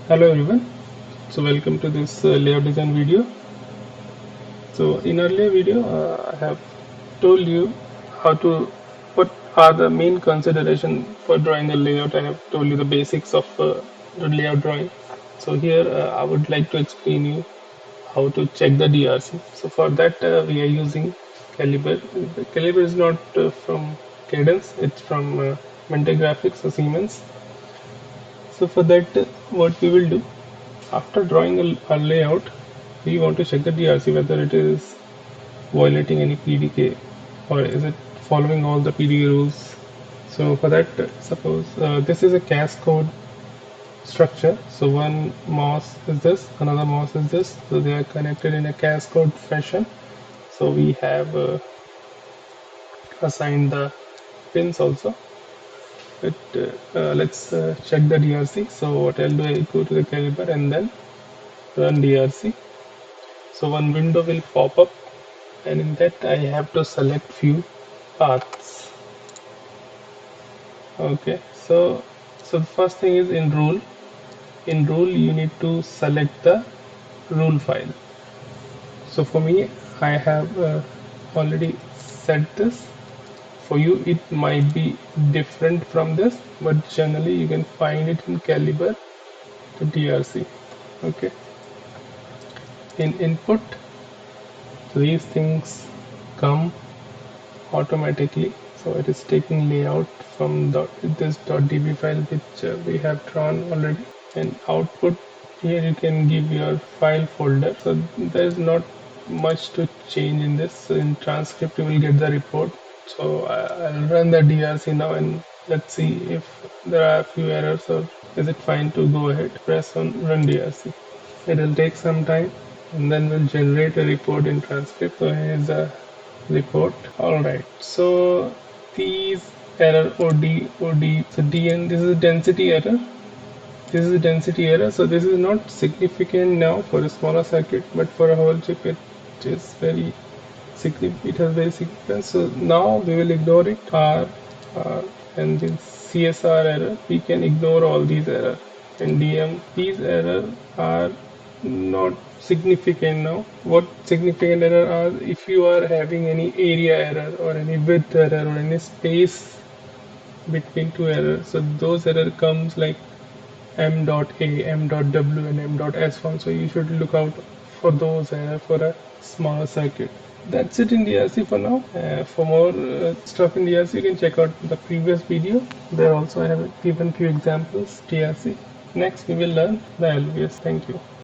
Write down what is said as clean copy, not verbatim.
Hello everyone, so welcome to this layout design video. So in earlier video I have told you how to what are the main consideration for drawing a layout. I have told you the basics of the layout drawing. So here I would like to explain you how to check the DRC. So for that we are using Calibre. The Calibre is not from Cadence, it's from Mentor Graphics or Siemens. So for that what we will do, after drawing a layout, we want to check the DRC whether it is violating any PDK or is it following all the PDK rules. So for that, suppose this is a cascade structure. So one mouse is this, another mouse is this. So they are connected in a cascade fashion. So we have assigned the pins also. But let's check the DRC. So what I'll do, I'll go to the Calibre and then run DRC. So one window will pop up, and in that I have to select few paths. Okay, so the first thing is in rule. In rule you need to select the rule file. So for me I have already set this. For you it might be different from this, but generally you can find it in Calibre, the DRC. Okay, in input, so these things come automatically. So it is taking layout from this .db file which we have drawn already. And output, here you can give your file folder. So there is not much to change in this. So in transcript you will get the report. So I'll run the DRC now and let's see if there are a few errors or is it fine to go ahead. Press on run DRC. It will take some time and then we'll generate a report in transcript. So here's a report. Alright, so these error OD, so DN, this is a density error. This is a density error, so this is not significant now for a smaller circuit, but for a whole chip it is very significant. It has very significant. So now we will ignore it. R and the CSR error, we can ignore all these errors. And DM, these errors are not significant now. What significant error are if you are having any area error or any width error or any space between two errors. So those error comes like m.a, m.w and m.s1. So you should look out for those error for a smaller circuit. That's it in DRC for now. For more stuff in DRC, you can check out the previous video. There also I have given few examples DRC. Next we will learn the LVS. Thank you.